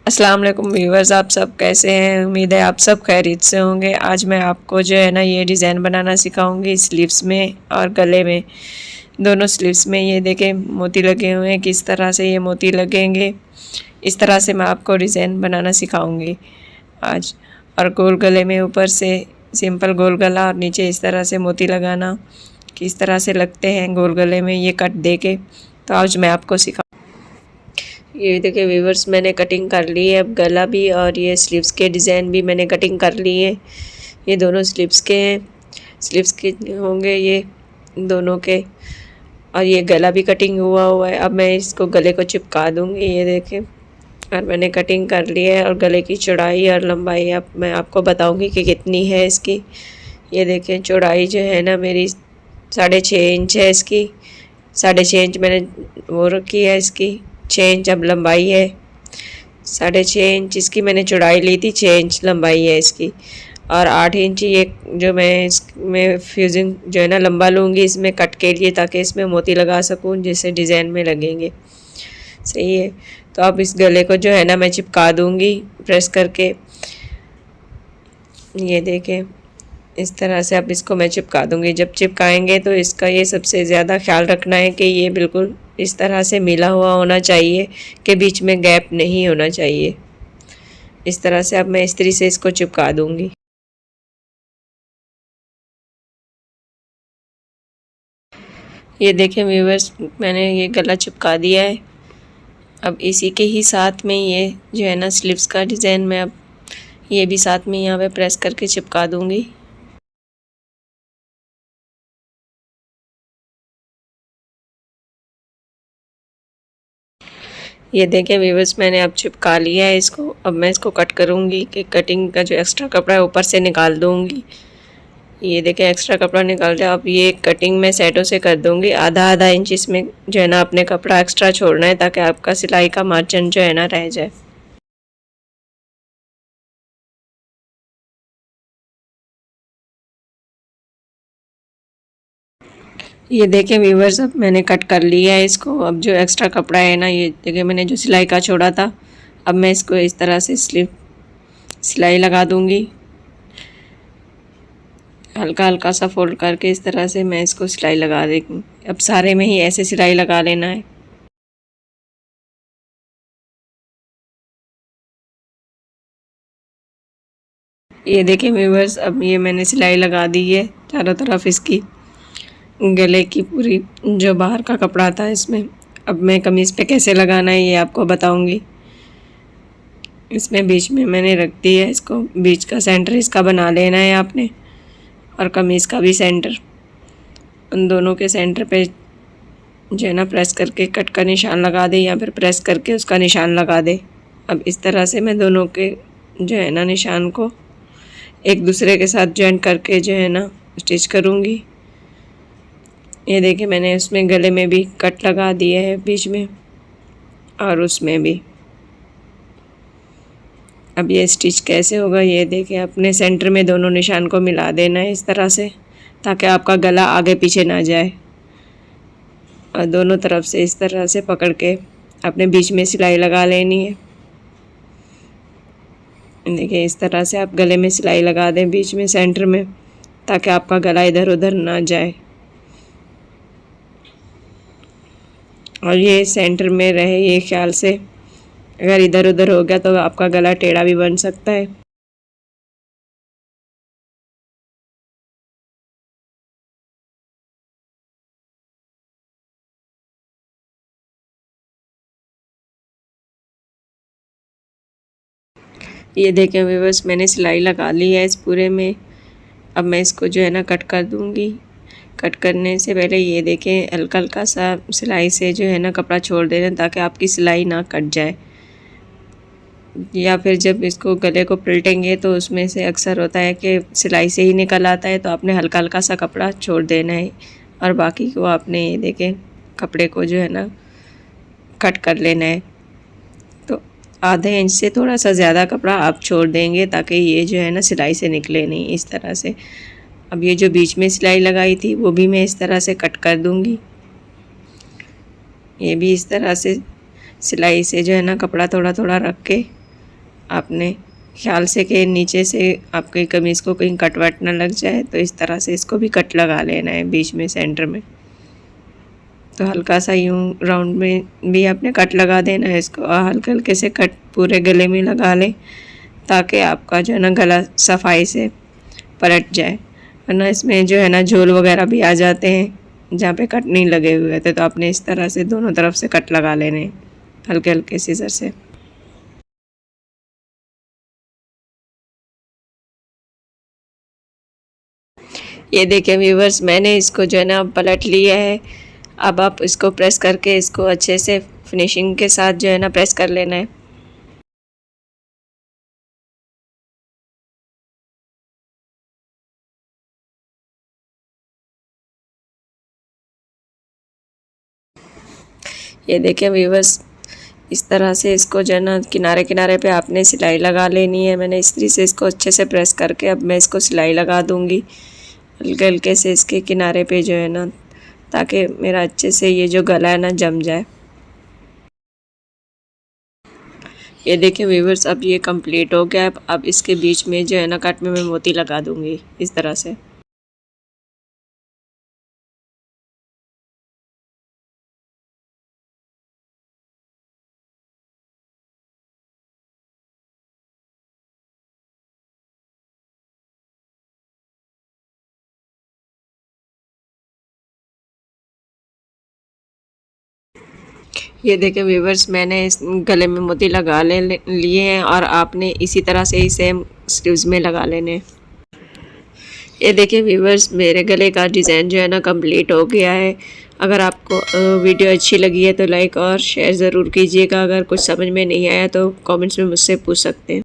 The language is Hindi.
अस्सलाम वालेकुम व्यूवर्स, आप सब कैसे हैं। उम्मीद है आप सब खैरियत से होंगे। आज मैं आपको जो है ना ये डिज़ाइन बनाना सिखाऊंगी स्लीव्स में और गले में, दोनों स्लीव्स में। ये देखें मोती लगे हुए हैं, किस तरह से ये मोती लगेंगे इस तरह से मैं आपको डिज़ाइन बनाना सिखाऊंगी आज। और गोल गले में ऊपर से सिंपल गोल गला और नीचे इस तरह से मोती लगाना किस तरह से लगते हैं गोल गले में, ये कट दे के तो आज मैं आपको सिखा। ये देखिए व्यूवर्स, मैंने कटिंग कर ली है अब गला भी और ये स्लीव्स के डिज़ाइन भी मैंने कटिंग कर ली है। ये दोनों स्लीव्स के हैं, स्लीव्स के होंगे ये दोनों के। और ये गला भी कटिंग हुआ है। अब मैं इसको गले को चिपका दूंगी। ये देखें, और मैंने कटिंग कर ली है और गले की चौड़ाई और लंबाई अब मैं आपको बताऊंगी कि कितनी है इसकी। ये देखें चौड़ाई जो है ना मेरी 6.5 इंच है इसकी। 6.5 इंच मैंने वो रखी है इसकी। 6 इंच अब लंबाई है। 6.5 इंच इसकी मैंने चौड़ाई ली थी, 6 इंच लंबाई है इसकी। और 8 इंच ये जो मैं इसमें फ्यूजिंग जो है ना लंबा लूँगी इसमें कट के लिए, ताकि इसमें मोती लगा सकूँ जिससे डिज़ाइन में लगेंगे। सही है, तो अब इस गले को जो है ना मैं चिपका दूँगी प्रेस करके। ये देखें इस तरह से अब इसको मैं चिपका दूँगी। जब चिपकाएंगे तो इसका ये सबसे ज़्यादा ख्याल रखना है कि ये बिल्कुल इस तरह से मिला हुआ होना चाहिए कि बीच में गैप नहीं होना चाहिए। इस तरह से अब मैं इस्त्री से इसको चिपका दूँगी। ये देखें व्यूवर्स, मैंने ये गला चिपका दिया है। अब इसी के ही साथ में ये जो है ना स्लीव्स का डिज़ाइन मैं अब ये भी साथ में यहाँ पे प्रेस करके चिपका दूँगी। ये देखें व्यूवर्स, मैंने अब चिपका लिया है इसको। अब मैं इसको कट करूँगी कि कटिंग का जो एक्स्ट्रा कपड़ा है ऊपर से निकाल दूँगी। ये देखें एक्स्ट्रा कपड़ा निकाल दिया। अब ये कटिंग मैं सेटों से कर दूँगी। आधा इंच इसमें जो है ना अपने कपड़ा एक्स्ट्रा छोड़ना है, ताकि आपका सिलाई का मार्जिन जो है ना रह जाए। ये देखें व्यूवर्स, अब मैंने कट कर लिया है इसको। अब जो एक्स्ट्रा कपड़ा है ना, ये देखें मैंने जो सिलाई का छोड़ा था, अब मैं इसको इस तरह से सिलाई लगा दूँगी। हल्का हल्का सा फोल्ड करके इस तरह से मैं इसको सिलाई लगा देंगी। अब सारे में ही ऐसे सिलाई लगा लेना है। ये देखें व्यूवर्स, अब ये मैंने सिलाई लगा दी है चारों तरफ इसकी, गले की पूरी जो बाहर का कपड़ा था इसमें। अब मैं कमीज़ पे कैसे लगाना है ये आपको बताऊंगी। इसमें बीच में मैंने रख दी है इसको, बीच का सेंटर इसका बना लेना है आपने, और कमीज़ का भी सेंटर। उन दोनों के सेंटर पे जो है ना प्रेस करके कट का निशान लगा दे, या फिर प्रेस करके उसका निशान लगा दे। अब इस तरह से मैं दोनों के जो है ना निशान को एक दूसरे के साथ जॉइंट करके जो है ना स्टिच करूँगी। ये देखिए मैंने उसमें गले में भी कट लगा दिया है बीच में, और उसमें भी। अब ये स्टिच कैसे होगा ये देखिए, अपने सेंटर में दोनों निशान को मिला देना है इस तरह से, ताकि आपका गला आगे पीछे ना जाए। और दोनों तरफ से इस तरह से पकड़ के अपने बीच में सिलाई लगा लेनी है। देखिए इस तरह से आप गले में सिलाई लगा दें बीच में सेंटर में, ताकि आपका गला इधर उधर ना जाए और ये सेंटर में रहे। ये ख्याल से, अगर इधर उधर हो गया तो आपका गला टेढ़ा भी बन सकता है। ये देखें व्यूअर्स, मैंने सिलाई लगा ली है इस पूरे में। अब मैं इसको जो है ना कट कर दूंगी। कट करने से पहले ये देखें हल्का हल्का सा सिलाई से जो है ना कपड़ा छोड़ देना, ताकि आपकी सिलाई ना कट जाए। या फिर जब इसको गले को पलटेंगे तो उसमें से अक्सर होता है कि सिलाई से ही निकल आता है, तो आपने हल्का हल्का सा कपड़ा छोड़ देना है, और बाकी को आपने ये देखें कपड़े को जो है ना कट कर लेना है। तो आधे इंच से थोड़ा सा ज़्यादा कपड़ा आप छोड़ देंगे, ताकि ये जो है ना सिलाई से निकले नहीं इस तरह से। अब ये जो बीच में सिलाई लगाई थी वो भी मैं इस तरह से कट कर दूंगी। ये भी इस तरह से सिलाई से जो है ना कपड़ा थोड़ा थोड़ा रख के आपने ख्याल से कि नीचे से आपकी कमीज़ को कहीं कट वट ना लग जाए, तो इस तरह से इसको भी कट लगा लेना है बीच में सेंटर में। तो हल्का सा यूँ राउंड में भी आपने कट लगा देना है इसको, और हल्के हल्के से कट पूरे गले में लगा लें ताकि आपका जो है ना गला सफाई से पलट जाए। वरना इसमें जो है ना झोल वगैरह भी आ जाते हैं जहाँ पे कट नहीं लगे हुए थे। तो आपने इस तरह से दोनों तरफ से कट लगा लेने हल्के हल्के सीजर से। ये देखिए व्यूवर्स, मैंने इसको जो है ना पलट लिया है। अब आप इसको प्रेस करके इसको अच्छे से फिनिशिंग के साथ जो है ना प्रेस कर लेना है। ये देखिए व्यूवर्स, इस तरह से इसको जो है ना किनारे किनारे पे आपने सिलाई लगा लेनी है। मैंने इस्त्री से इसको अच्छे से प्रेस करके अब मैं इसको सिलाई लगा दूँगी हल्के हल्के से इसके किनारे पे जो है ना, ताकि मेरा अच्छे से ये जो गला है ना जम जाए। ये देखिए व्यूवर्स, अब ये कंप्लीट हो गया। अब इसके बीच में जो है ना कट में मैं मोती लगा दूँगी इस तरह से। ये देखिए व्यूवर्स, मैंने इस गले में मोती लगा लिए हैं और आपने इसी तरह से ही सेम स्लीव्स में लगा लेने। ये देखिए व्यूवर्स, मेरे गले का डिज़ाइन जो है ना कंप्लीट हो गया है। अगर आपको वीडियो अच्छी लगी है तो लाइक और शेयर ज़रूर कीजिएगा। अगर कुछ समझ में नहीं आया तो कमेंट्स में मुझसे पूछ सकते हैं।